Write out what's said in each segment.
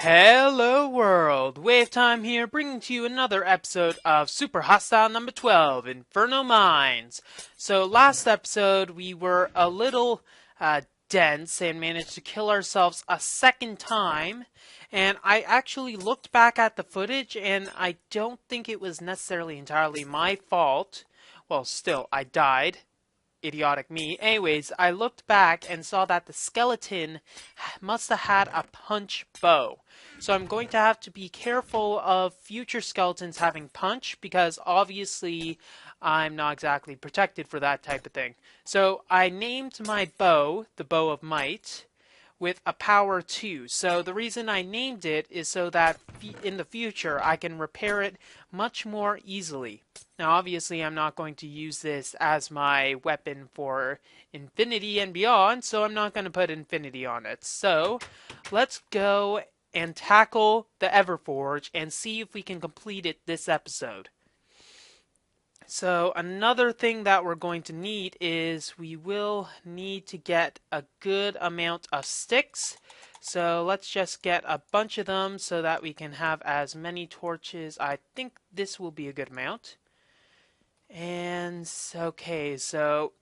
Hello world, WayofTime here, bringing to you another episode of Super Hostile number 12, Inferno Mines. So last episode we were a little dense and managed to kill ourselves a second time, and I actually looked back at the footage and I don't think it was necessarily entirely my fault. Well, still, I died. Idiotic me. Anyways, I looked back and saw that the skeleton must have had a punch bow. So I'm going to have to be careful of future skeletons having punch because obviously I'm not exactly protected for that type of thing. So I named my bow the Bow of Might with a power 2. So the reason I named it is so that in the future I can repair it much more easily. Now obviously I'm not going to use this as my weapon for infinity and beyond, so I'm not going to put infinity on it. So let's go and tackle the Everforge and see if we can complete it this episode. So another thing that we're going to need is we will need to get a good amount of sticks. So let's just get a bunch of them so that we can have as many torches. I think this will be a good amount. And okay, so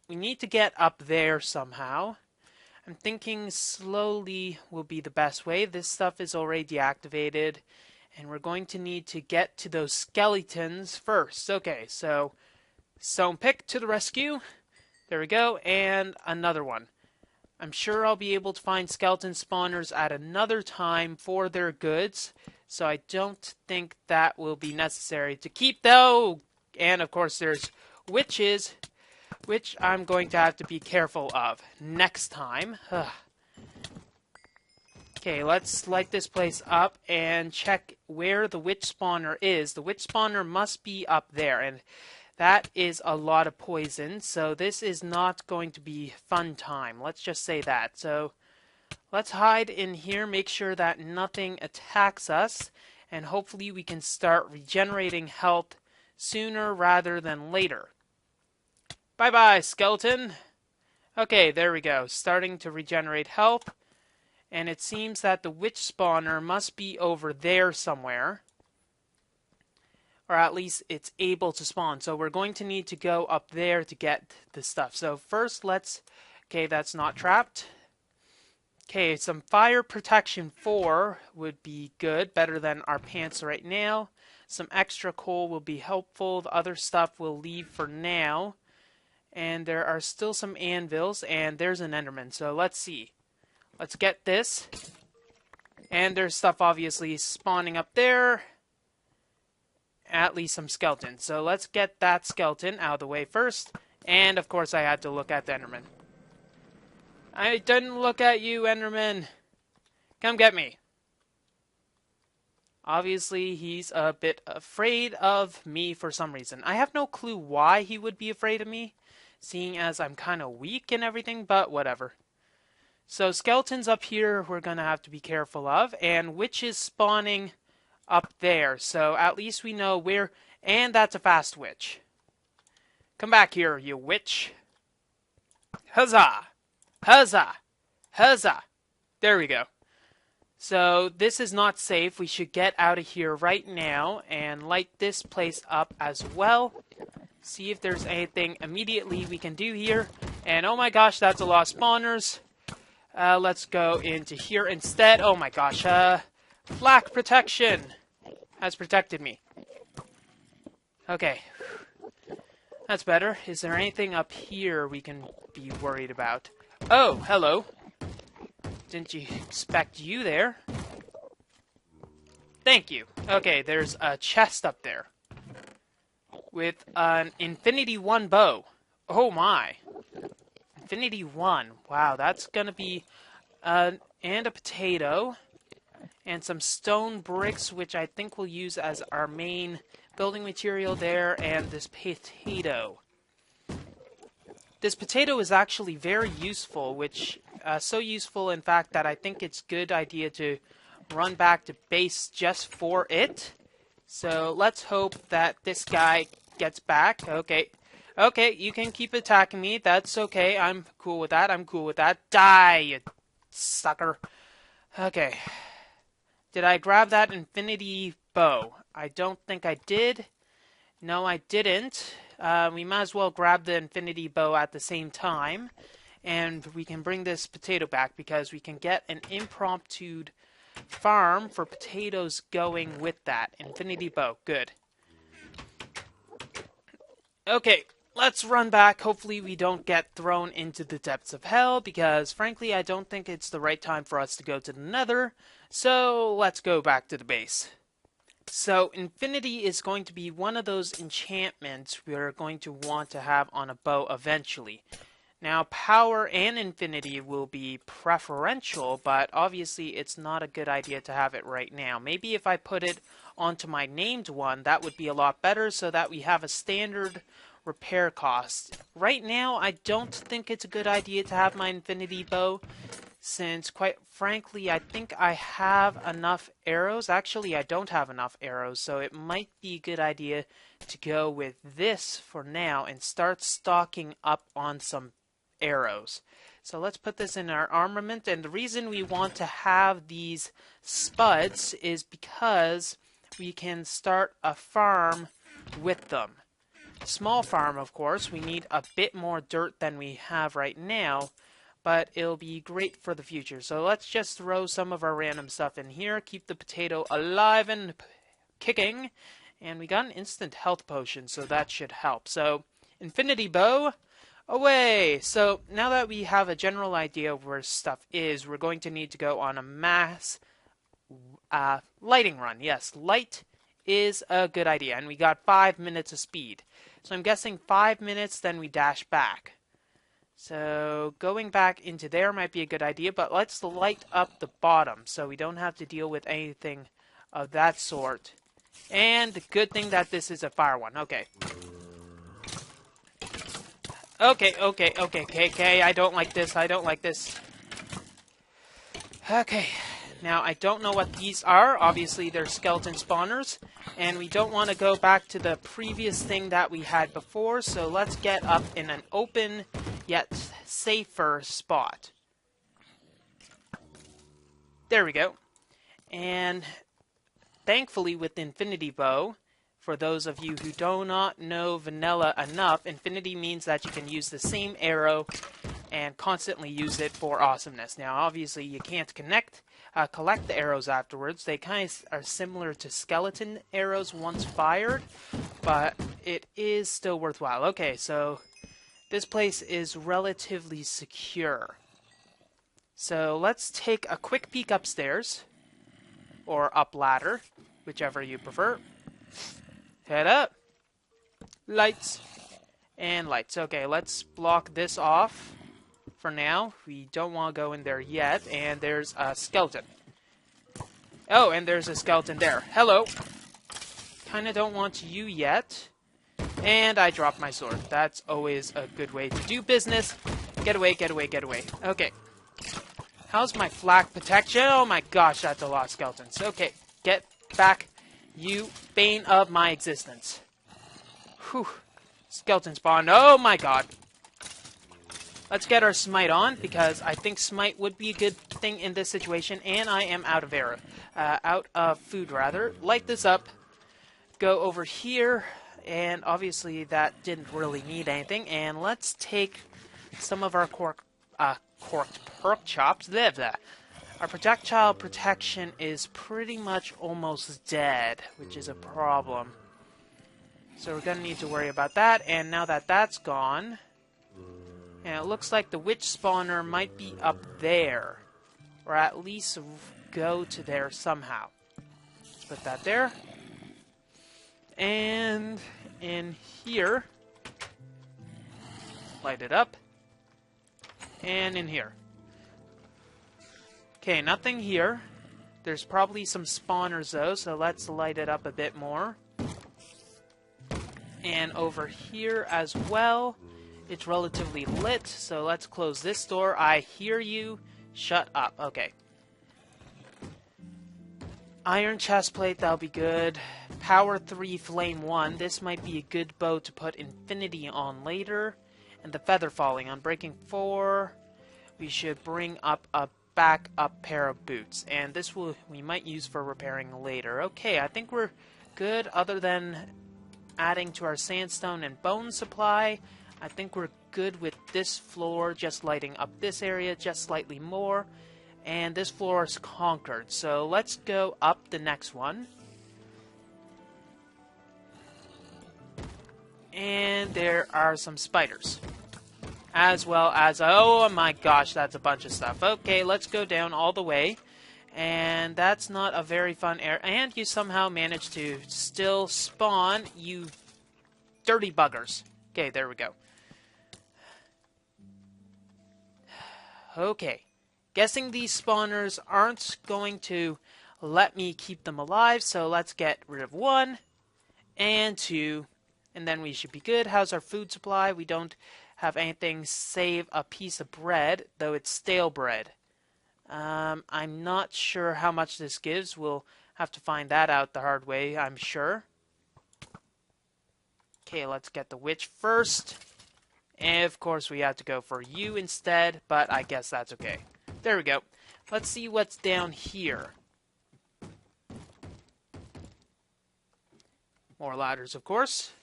we need to get up there somehow. I'm thinking slowly will be the best way. This stuff is already deactivated. And we're going to need to get to those skeletons first. Okay, so stone pick to the rescue. There we go, and another one. I'm sure I'll be able to find skeleton spawners at another time for their goods, so I don't think that will be necessary to keep though. And of course there's witches, which I'm going to have to be careful of next time. Okay, let's light this place up and check where the witch spawner is. The witch spawner must be up there, and that is a lot of poison, so this is not going to be fun time. Let's just say that. So let's hide in here, make sure that nothing attacks us, and hopefully we can start regenerating health sooner rather than later. Bye-bye, skeleton. Okay, there we go. Starting to regenerate health. And it seems that the witch spawner must be over there somewhere. Or at least it's able to spawn. So we're going to need to go up there to get the stuff. So first let's... Okay, that's not trapped. Okay, some fire protection 4 would be good. Better than our pants right now. Some extra coal will be helpful. The other stuff we'll leave for now. And there are still some anvils. And there's an enderman. So let's see. Let's get this. And there's stuff obviously spawning up there. At least some skeletons. So let's get that skeleton out of the way first. And of course I had to look at the enderman. I didn't look at you, enderman. Come get me. Obviously he's a bit afraid of me for some reason. I have no clue why he would be afraid of me, seeing as I'm kind of weak and everything, but whatever. So skeletons up here we're going to have to be careful of, and witches spawning up there. So at least we know where, and that's a fast witch. Come back here, you witch. Huzzah! Huzzah! Huzzah! There we go. So this is not safe. We should get out of here right now and light this place up as well. See if there's anything immediately we can do here. And oh my gosh, that's a lot of spawners. Let's go into here instead. Oh my gosh, flak protection has protected me. Okay, that's better. Is there anything up here we can be worried about? Oh, hello. Didn't you expect you there? Thank you. Okay, there's a chest up there with an Infinity 1 bow. Oh my. Infinity 1. Wow, that's gonna be... and a potato. And some stone bricks, which I think we'll use as our main building material there. And this potato. This potato is actually very useful, which... so useful, in fact, that I think it's a good idea to run back to base just for it. So let's hope that this guy gets back. Okay. Okay, you can keep attacking me. That's okay. I'm cool with that. I'm cool with that. Die, you sucker. Okay. Did I grab that infinity bow? I don't think I did. No, I didn't. We might as well grab the infinity bow at the same time. And we can bring this potato back because we can get an impromptu farm for potatoes going with that. Infinity bow. Good. Okay, let's run back. Hopefully we don't get thrown into the depths of hell because, frankly, I don't think it's the right time for us to go to the nether. So let's go back to the base. So infinity is going to be one of those enchantments we're going to want to have on a bow eventually. Now, power and infinity will be preferential, but obviously it's not a good idea to have it right now. Maybe if I put it onto my named one, that would be a lot better so that we have a standard repair cost. Right now, I don't think it's a good idea to have my infinity bow, since, quite frankly, I think I have enough arrows. Actually, I don't have enough arrows, so it might be a good idea to go with this for now and start stocking up on some arrows. So let's put this in our armament, and the reason we want to have these spuds is because we can start a farm with them. Small farm, of course. We need a bit more dirt than we have right now, but it'll be great for the future. So let's just throw some of our random stuff in here, keep the potato alive and kicking, and we got an instant health potion, so that should help. So, infinity bow, away! So, now that we have a general idea of where stuff is, we're going to need to go on a mass lighting run. Yes, light is a good idea, and we got 5 minutes of speed. So I'm guessing 5 minutes, then we dash back. So going back into there might be a good idea, but let's light up the bottom so we don't have to deal with anything of that sort. And the good thing that this is a fire one. Okay. Okay. I don't like this. I don't like this. Okay. Now, I don't know what these are. Obviously, they're skeleton spawners. And we don't want to go back to the previous thing that we had before. So let's get up in an open yet safer spot. There we go. And thankfully with Infinity Bow, for those of you who do not know vanilla enough, Infinity means that you can use the same arrow and constantly use it for awesomeness. Now obviously you can't collect the arrows afterwards. They kind of are similar to skeleton arrows once fired, but it is still worthwhile. Okay, so this place is relatively secure. So let's take a quick peek upstairs, or up ladder, whichever you prefer. Head up. Lights. And lights. Okay, let's block this off for now. We don't want to go in there yet. And there's a skeleton. Oh, and there's a skeleton there. Hello. Kinda don't want you yet. And I dropped my sword. That's always a good way to do business. Get away, get away, get away. Okay. How's my flak protection? Oh my gosh, that's a lot of skeletons. Okay, get back, you bane of my existence. Whew. Skeleton spawn. Oh my god. Let's get our smite on, because I think smite would be a good thing in this situation, and I am out of arrow. Out of food, rather. Light this up. Go over here, and obviously that didn't really need anything. And let's take some of our corked pork chops. Our projectile protection is pretty much almost dead, which is a problem. So we're going to need to worry about that. And now that that's gone, and it looks like the witch spawner might be up there, or at least go to there somehow. Let's put that there. And in here, light it up. And in here. Okay, nothing here. There's probably some spawners though, so let's light it up a bit more. And over here as well, it's relatively lit, so let's close this door. I hear you. Shut up. Okay. Iron chestplate, that'll be good. Power 3, Flame 1. This might be a good bow to put Infinity on later. And the feather falling on breaking 4. We should bring up a backup pair of boots, and this we might use for repairing later. Okay, I think we're good other than adding to our sandstone and bone supply. I think we're good with this floor, just lighting up this area just slightly more, and this floor is conquered. So let's go up the next one. And there are some spiders. As well as, oh my gosh, that's a bunch of stuff. Okay, let's go down all the way. And that's not a very fun area. And you somehow managed to still spawn, you dirty buggers. Okay, there we go. Okay. Guessing these spawners aren't going to let me keep them alive, so let's get rid of 1 and 2. And then we should be good. How's our food supply? We don't have anything save a piece of bread, though it's stale bread. I'm not sure how much this gives. We'll have to find that out the hard way, I'm sure. Okay, let's get the witch first. And of course we have to go for you instead, but I guess that's okay. There we go. Let's see what's down here. More ladders, of course.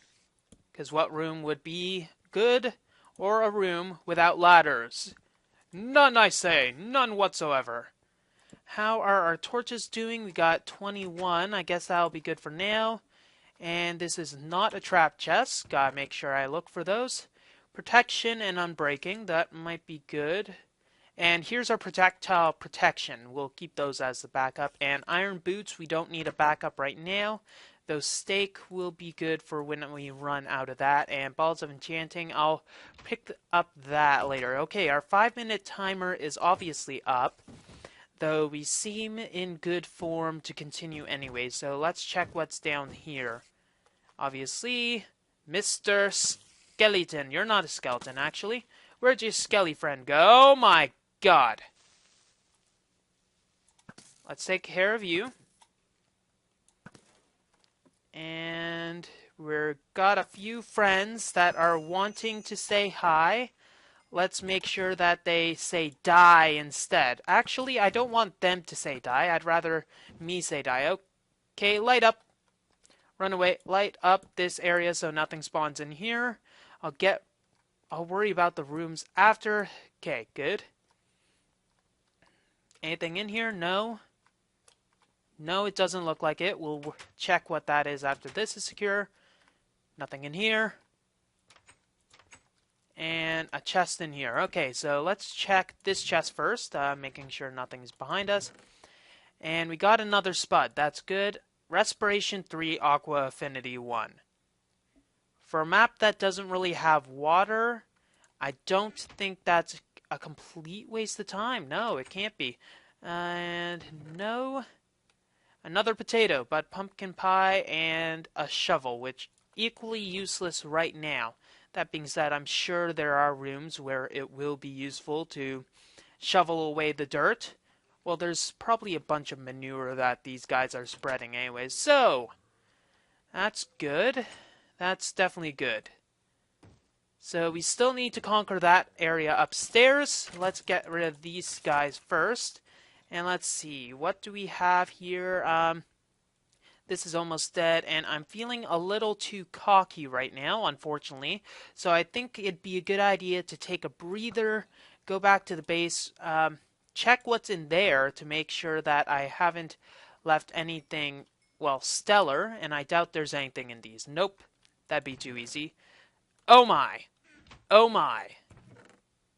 Because what room would be good or a room without ladders? None, I say. None whatsoever. How are our torches doing? We got 21. I guess that'll be good for now. And this is not a trap chest. Gotta make sure I look for those. Protection and unbreaking. That might be good. And here's our projectile protection. We'll keep those as the backup. And iron boots, we don't need a backup right now. Those steak will be good for when we run out of that. And balls of enchanting, I'll pick up that later. Okay, our 5-minute timer is obviously up, though we seem in good form to continue anyway. So let's check what's down here. Obviously, Mr. Skeleton. You're not a skeleton, actually. Where'd your skelly friend go? Oh my god. Let's take care of you. And we've got a few friends that are wanting to say hi. Let's make sure that they say die instead. Actually, I don't want them to say die. I'd rather me say die. Okay, light up. Run away. Light up this area so nothing spawns in here. I'll worry about the rooms after. Okay, good. Anything in here? No. No, it doesn't look like it. We'll check what that is after this is secure. Nothing in here. And a chest in here. Okay, so let's check this chest first, making sure nothing's behind us. And we got another spud. That's good. Respiration 3, Aqua Affinity 1. For a map that doesn't really have water, I don't think that's a complete waste of time. No, it can't be. And no... Another potato, but pumpkin pie and a shovel, which equally useless right now. That being said, I'm sure there are rooms where it will be useful to shovel away the dirt. Well, there's probably a bunch of manure that these guys are spreading anyways. So, that's good. That's definitely good. So we still need to conquer that area upstairs. Let's get rid of these guys first. And let's see, what do we have here? This is almost dead, and I'm feeling a little too cocky right now, unfortunately. So I think it'd be a good idea to take a breather, go back to the base, check what's in there to make sure that I haven't left anything, well, stellar, and I doubt there's anything in these. Nope, that'd be too easy. Oh my. Oh my.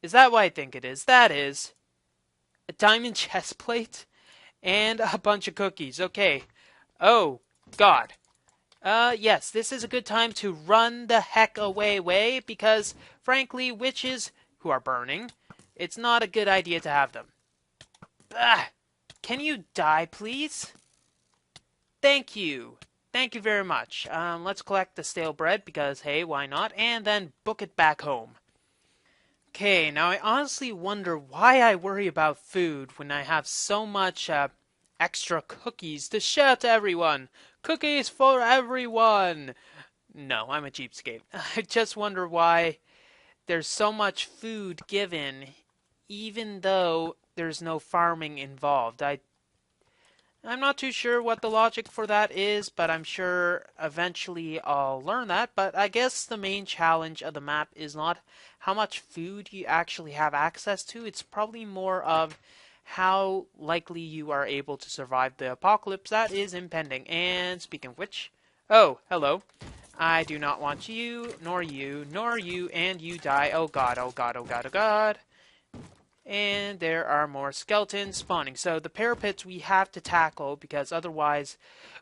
Is that what I think it is? That is a diamond chest plate and a bunch of cookies. Okay. Oh, God. Yes, this is a good time to run the heck away, because, frankly, witches who are burning, it's not a good idea to have them. Can you die, please? Thank you. Thank you very much. Let's collect the stale bread, because, hey, why not? And then book it back home. Okay, now I honestly wonder why I worry about food when I have so much, extra cookies to share to everyone. Cookies for everyone! No, I'm a cheapskate. I just wonder why there's so much food given even though there's no farming involved. I'm not too sure what the logic for that is, but I'm sure eventually I'll learn that. But I guess the main challenge of the map is not how much food you actually have access to. It's probably more of how likely you are able to survive the apocalypse that is impending. And speaking of which, oh, hello. I do not want you, nor you, nor you, and you die. Oh god, oh god, oh god, oh god. And there are more skeletons spawning. So the parapets we have to tackle because otherwise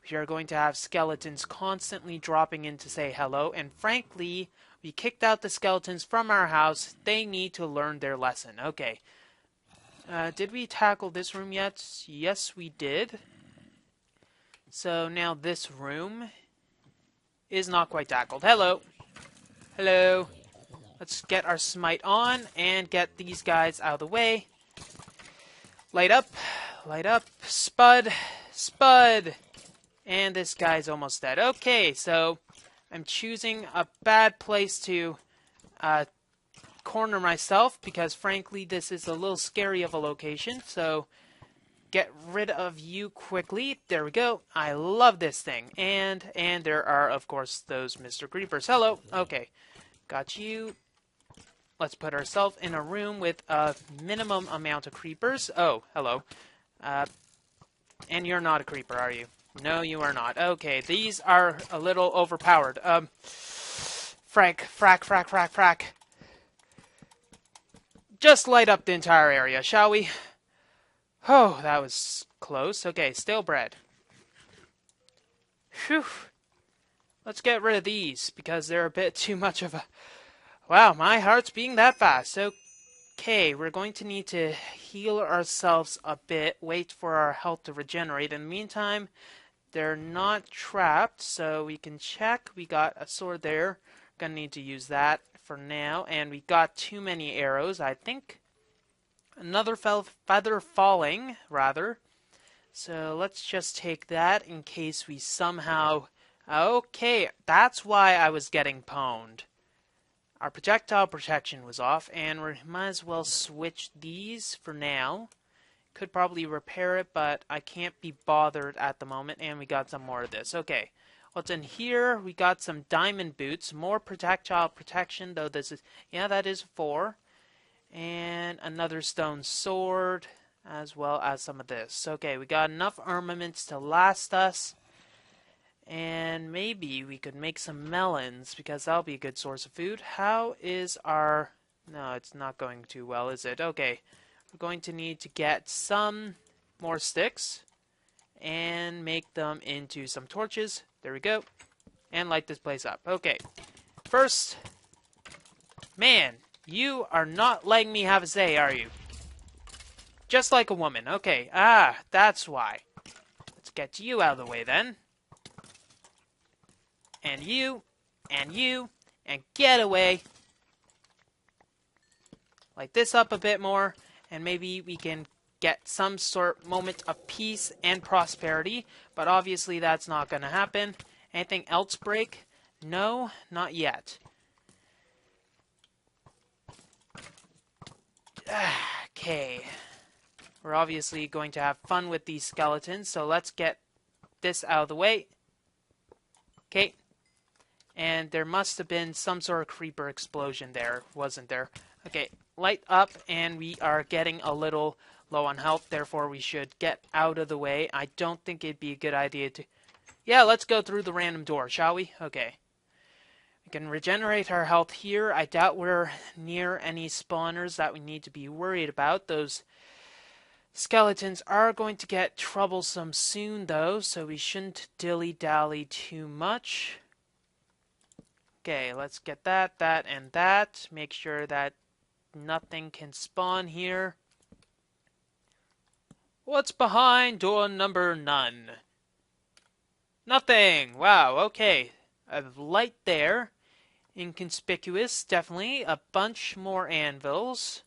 we are going to have skeletons constantly dropping in to say hello. And frankly, we kicked out the skeletons from our house. They need to learn their lesson. Okay. Did we tackle this room yet? Yes, we did. So now this room is not quite tackled. Hello. Hello. Let's get our smite on and get these guys out of the way. Light up, spud, spud. And this guy's almost dead. Okay, so I'm choosing a bad place to corner myself because frankly this is a little scary of a location. So get rid of you quickly. There we go. I love this thing. And there are of course those Mr. Creepers. Hello. Okay. Got you. Let's put ourselves in a room with a minimum amount of creepers. Oh, hello. And you're not a creeper, are you? No, you are not. Okay, these are a little overpowered. Frack. Just light up the entire area, shall we? Oh, that was close. Okay, stale bread. Phew. Let's get rid of these, because they're a bit too much of a... Wow, my heart's beating that fast. Okay, we're going to need to heal ourselves a bit, wait for our health to regenerate. In the meantime, they're not trapped, so we can check. We got a sword there. Gonna need to use that for now. And we got too many arrows, I think. Another feather falling, rather. So let's just take that in case we somehow... Okay, that's why I was getting pwned. Our projectile protection was off, and we might as well switch these for now. Could probably repair it, but I can't be bothered at the moment, and we got some more of this. Okay, what's in here? We got some diamond boots, more projectile protection, though this is... Yeah, that is 4. And another stone sword, as well as some of this. Okay, we got enough armaments to last us. And maybe we could make some melons, because that'll be a good source of food. How is our... No, it's not going too well, is it? Okay, we're going to need to get some more sticks and make them into some torches. There we go. And light this place up. Okay, first... Man, you are not letting me have a say, are you? Just like a woman. Okay, that's why. Let's get you out of the way, then. And you, and get away. Light this up a bit more, and maybe we can get some sort moment of peace and prosperity, but obviously that's not going to happen. Anything else break? No, not yet. Okay. We're obviously going to have fun with these skeletons, so let's get this out of the way. Okay. And there must have been some sort of creeper explosion there, wasn't there? Okay, light up, and we are getting a little low on health, therefore we should get out of the way. I don't think it'd be a good idea to... Yeah, let's go through the random door, shall we? Okay. We can regenerate our health here. I doubt we're near any spawners that we need to be worried about. Those skeletons are going to get troublesome soon, though, so we shouldn't dilly-dally too much. Okay, let's get that, and that. Make sure that nothing can spawn here. What's behind door number none? Nothing! Wow, okay. A light there. Inconspicuous, definitely. A bunch more anvils.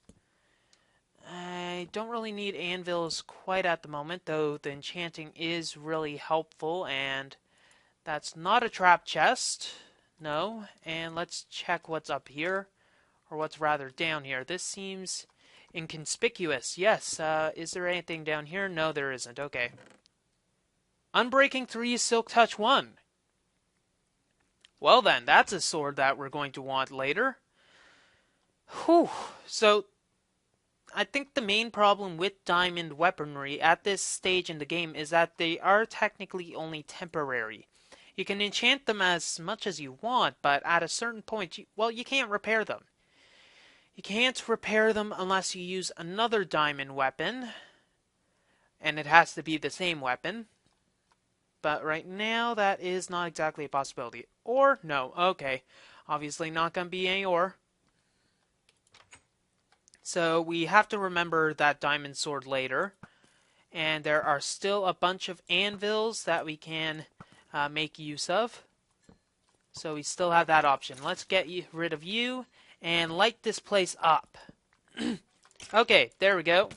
I don't really need anvils quite at the moment, though the enchanting is really helpful, and that's not a trap chest. No, and let's check what's up here, or what's rather down here. This seems Inconspicuous, yes. Is there anything down here? No, there isn't. Okay. Unbreaking 3, Silk Touch 1. Well then, that's a sword that we're going to want later. Whew. So, I think the main problem with diamond weaponry at this stage in the game is that they are technically only temporary. You can enchant them as much as you want, but at a certain point, you can't repair them. You can't repair them unless you use another diamond weapon, and it has to be the same weapon. But right now, that is not exactly a possibility. Or, no, okay. Obviously not going to be any ore. So we have to remember that diamond sword later. And there are still a bunch of anvils that we can make use of. So we still have that option. Let's get rid of you and light this place up. Okay, there we go.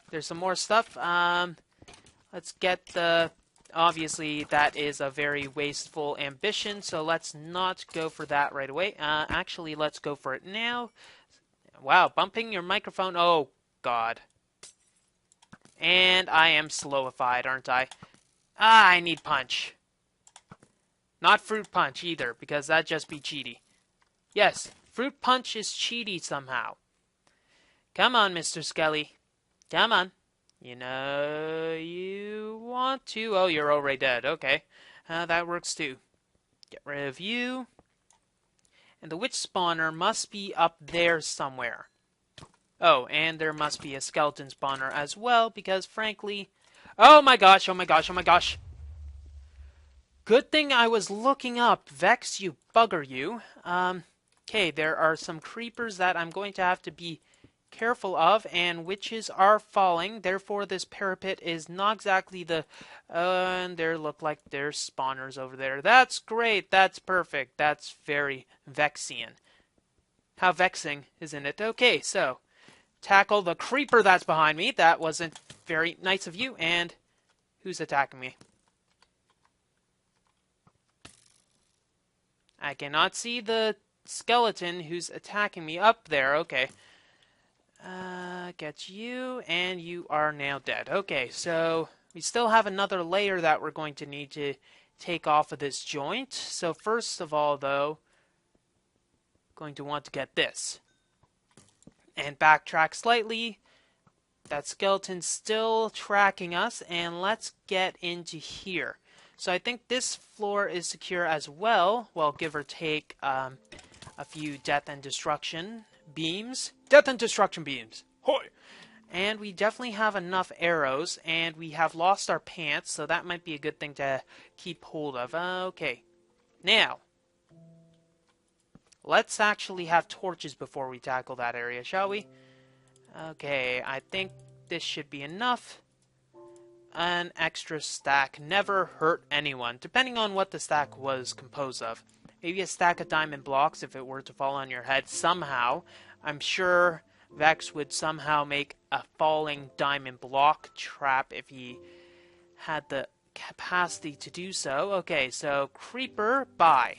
There's some more stuff. Let's get the... Obviously, that is a very wasteful ambition, so let's not go for that right away. Actually, let's go for it now. Wow, bumping your microphone. Oh, God. And I am slowified, aren't I? I need punch. Not fruit punch either, because that'd just be cheaty. Yes, fruit punch is cheaty somehow. Come on, Mr. Skelly. Come on. You know you want to. Oh, you're already dead. Okay. That works too. Get rid of you. And the witch spawner must be up there somewhere. Oh, and there must be a skeleton spawner as well, because frankly... Oh my gosh, oh my gosh, oh my gosh. Good thing I was looking up. Vex, you bugger, you. Okay, there are some creepers that I'm going to have to be careful of, and witches are falling. Therefore, this parapet is not exactly the... and there look like there's spawners over there. That's great. That's perfect. That's very Vexian. How vexing, isn't it? Okay, so... tackle the creeper that's behind me. That wasn't very nice of you. And who's attacking me? I cannot see the skeleton who's attacking me up there. Okay. Get you, and you are now dead. Okay, so we still have another layer that we're going to need to take off of this joint. So first of all, though, going to want to get this. And backtrack slightly. That skeleton's still tracking us, and let's get into here. So I think this floor is secure as well. Well, give or take a few death and destruction beams. Death and destruction beams. Hoi! And we definitely have enough arrows, and we have lost our pants, so that might be a good thing to keep hold of. Okay. Now, let's actually have torches before we tackle that area, shall we? Okay, I think this should be enough. An extra stack never hurt anyone, depending on what the stack was composed of. Maybe a stack of diamond blocks if it were to fall on your head somehow. I'm sure Vex would somehow make a falling diamond block trap if he had the capacity to do so. Okay, so creeper, bye.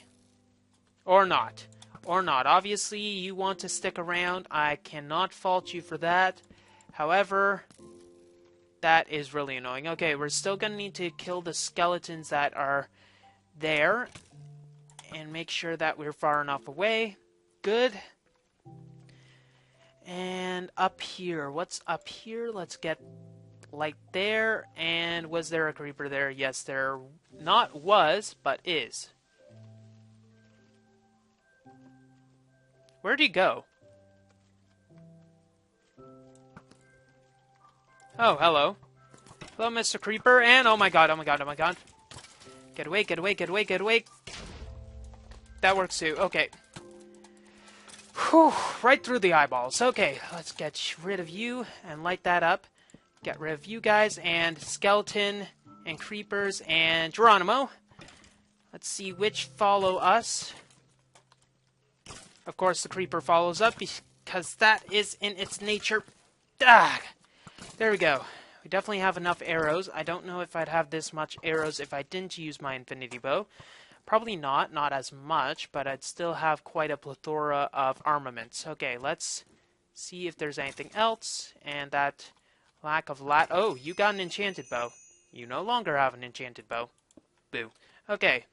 Or not. Or not. Obviously, you want to stick around. I cannot fault you for that. However, that is really annoying. Okay, we're still going to need to kill the skeletons that are there. And make sure that we're far enough away. Good. And up here. What's up here? Let's get light there. And was there a creeper there? Yes, there not was, but is. Where'd he go? Oh, hello. Hello, Mr. Creeper. And oh my god, oh my god, oh my god. Get away, get away, get away, get away. That works too. Okay. Whew, right through the eyeballs. Okay, let's get rid of you and light that up. Get rid of you guys and skeleton and creepers and Geronimo. Let's see which follow us. Of course, the creeper follows up because that is in its nature. Ah, there we go. We definitely have enough arrows. I don't know if I'd have this much arrows if I didn't use my infinity bow. Probably not as much, but I'd still have quite a plethora of armaments. Okay, let's See if there's anything else. And that lack of lat. Oh, you got an enchanted bow. You no longer have an enchanted bow. Boo. Okay.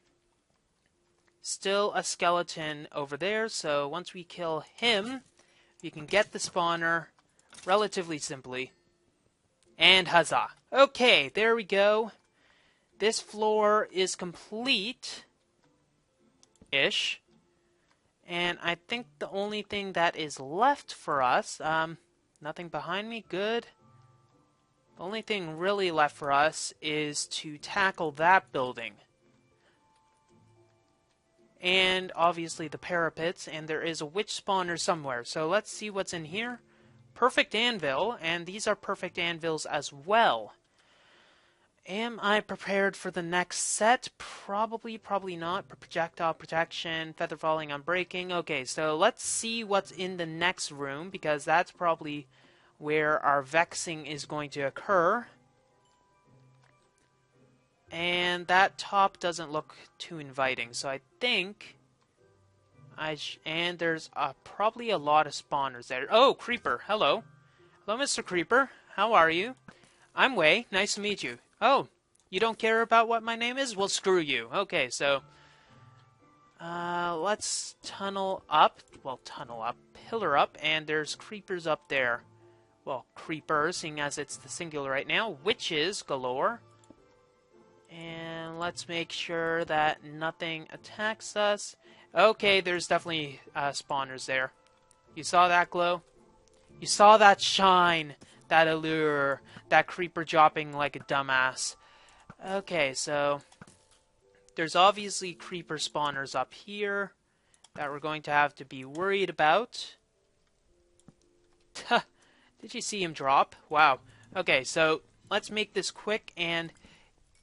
Still a skeleton over there, so once we kill him, we can get the spawner relatively simply. And huzzah. Okay, there we go. This floor is complete-ish. And I think the only thing that is left for us, nothing behind me, good. The only thing really left for us is to tackle that building. And obviously the parapets, and there is a witch spawner somewhere. So let's see what's in here. Perfect anvil, and these are perfect anvils as well. Am I prepared for the next set? Probably, probably not. Projectile protection, feather falling, unbreaking. Okay, so let's see what's in the next room, because that's probably where our vexing is going to occur. And that top doesn't look too inviting, so I think and there's probably a lot of spawners there. Oh, Creeper, hello. Hello, Mr. Creeper. How are you? I'm Way. Nice to meet you. Oh, you don't care about what my name is? Well, screw you. Okay, so let's tunnel up. Well, tunnel up. Pillar up, and there's creepers up there. Well, creepers, seeing as it's the singular right now. Witches galore. And let's make sure that nothing attacks us. Okay, there's definitely spawners there. You saw that glow? You saw that shine, that allure, that creeper dropping like a dumbass. Okay, so there's obviously creeper spawners up here that we're going to have to be worried about. Did you see him drop? Wow. Okay, so let's make this quick and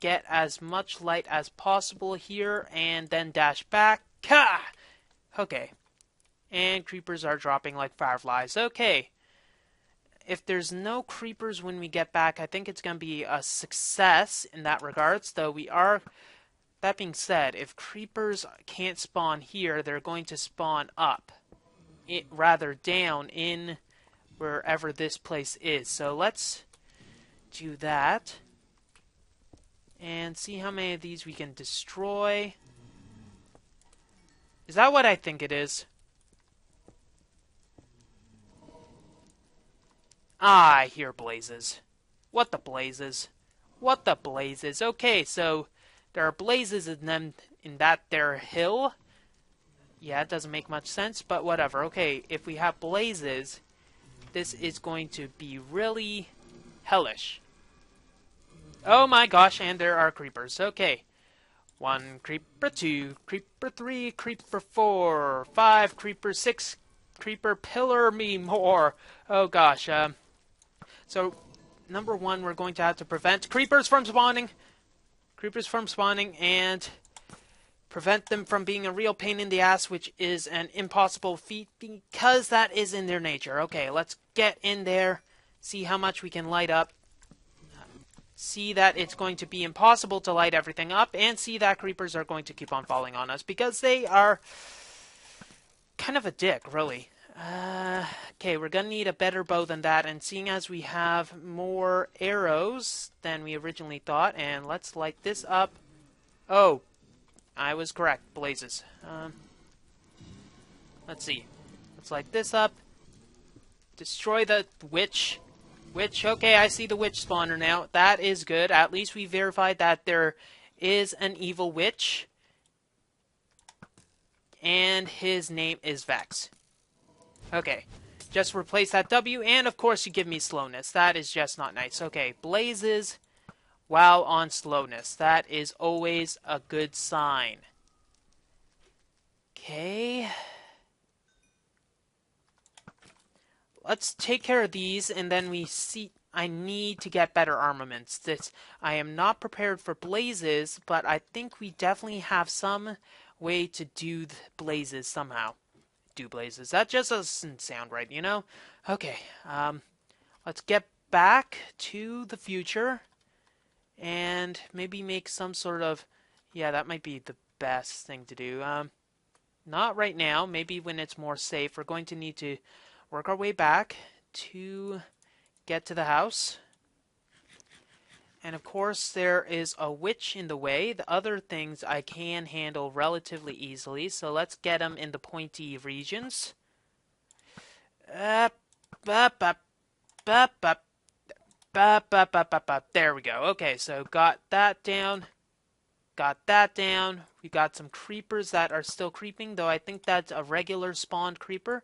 get as much light as possible here, and then dash back. Ka! Okay. And creepers are dropping like fireflies. Okay. If there's no creepers when we get back, I think it's going to be a success in that regards, though we are... That being said, if creepers can't spawn here, they're going to spawn up. Rather down in wherever this place is. So let's do that. And see how many of these we can destroy. Is that what I think it is? Ah, I hear blazes. What the blazes? What the blazes? Okay, so there are blazes in them in that there hill. Yeah, it doesn't make much sense, but whatever. Okay, if we have blazes, this is going to be really hellish. Oh my gosh, and there are creepers. Okay. 1 creeper, 2 creeper, 3 creeper, 4, 5 creeper, 6 creeper, pillar me more. Oh gosh. So, number 1, we're going to have to prevent creepers from spawning. Creepers from spawning, and prevent them from being a real pain in the ass, which is an impossible feat because that is in their nature. Okay, let's get in there, see how much we can light up. See that it's going to be impossible to light everything up, and see that creepers are going to keep on falling on us, because they are kind of a dick, really. Okay, we're gonna need a better bow than that, and seeing as we have more arrows than we originally thought, and let's light this up. Oh, I was correct, blazes. Let's see. Let's light this up. Destroy the witch. Okay, I see the witch spawner now. That is good. At least we verified that there is an evil witch. And his name is Vex. Okay, just replace that W, and of course you give me slowness. That is just not nice. Okay, blazes while on slowness. That is always a good sign. Okay. Let's take care of these, and then we see... I need to get better armaments. I am not prepared for blazes, but I think we definitely have some way to do blazes somehow. Do blazes. That just doesn't sound right, you know? Okay, let's get back to the future, and maybe make some sort of... Yeah, that might be the best thing to do. Not right now. Maybe when it's more safe. We're going to need to work our way back to get to the house. And of course, there is a witch in the way. The other things I can handle relatively easily, so let's get them in the pointy regions. Up, up, up, up, up, up, up, up, up, up. There we go. Okay, so got that down. Got that down. We got some creepers that are still creeping, though I think that's a regular spawned creeper.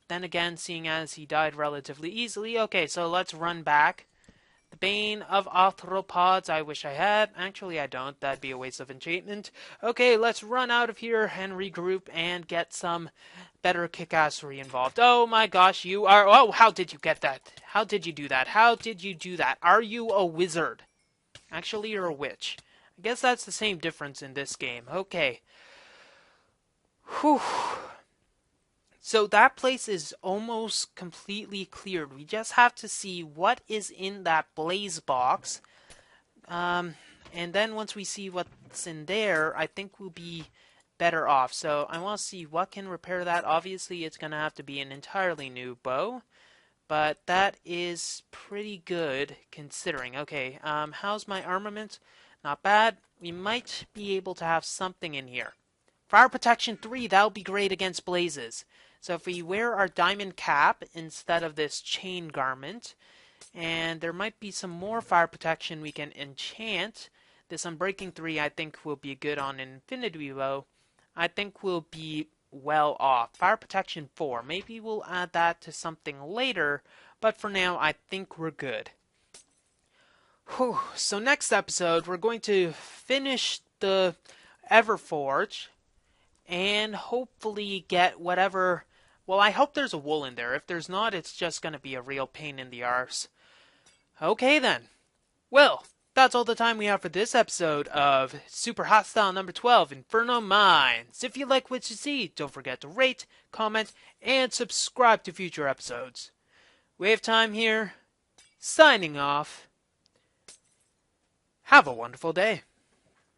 Then again, seeing as he died relatively easily. Okay, so let's run back. The Bane of Arthropods, I wish I had. Actually, I don't. That'd be a waste of enchantment. Okay, let's run out of here and regroup and get some better kickassery involved. Oh my gosh, you are... Oh, how did you get that? How did you do that? How did you do that? Are you a wizard? Actually, you're a witch. I guess that's the same difference in this game. Okay. Whew. So that place is almost completely cleared. We just have to see what is in that blaze box. And then once we see what's in there, I think we'll be better off. So I want to see what can repair that. Obviously, it's going to have to be an entirely new bow. But that is pretty good considering. Okay, how's my armament? Not bad. We might be able to have something in here. Fire Protection 3, that'll be great against blazes. So if we wear our diamond cap instead of this chain garment, and there might be some more fire protection we can enchant. This Unbreaking 3 I think will be good on an Infinity Bow. I think we'll be well off. Fire Protection 4, maybe we'll add that to something later, but for now I think we're good. Whew. So next episode we're going to finish the Everforge and hopefully get whatever... Well, I hope there's a wool in there. If there's not, it's just going to be a real pain in the arse. Okay then. Well, that's all the time we have for this episode of Super Hostile number 12, Inferno Mines. If you like what you see, don't forget to rate, comment, and subscribe to future episodes. WayofTime here, signing off. Have a wonderful day.